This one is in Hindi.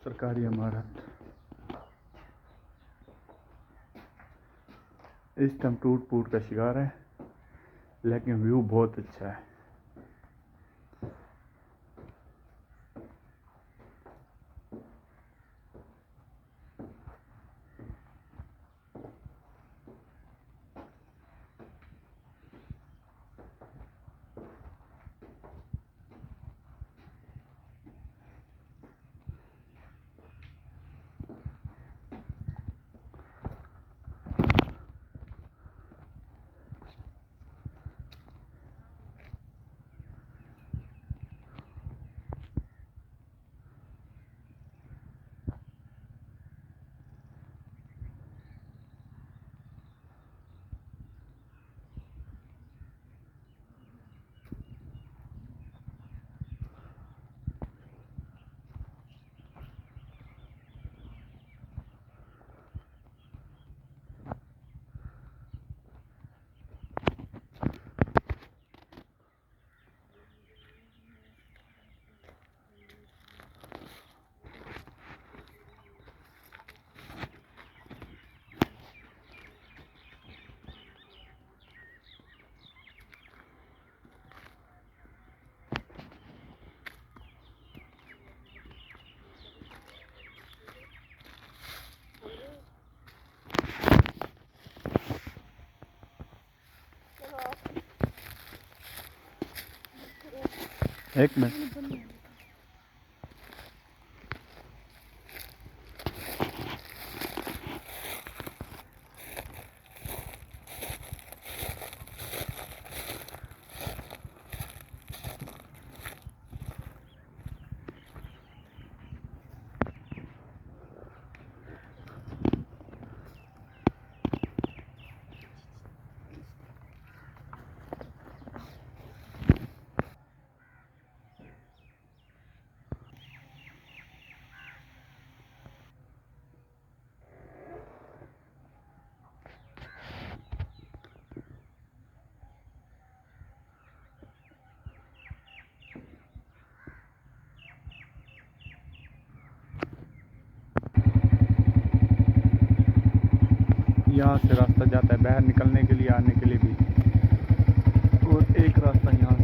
सरकारी इमारत इस टाइम टूट फूट का शिकार है, लेकिन व्यू बहुत अच्छा है। एक मिनट। यहाँ से रास्ता जाता है बाहर निकलने के लिए, आने के लिए भी, और एक रास्ता यहाँ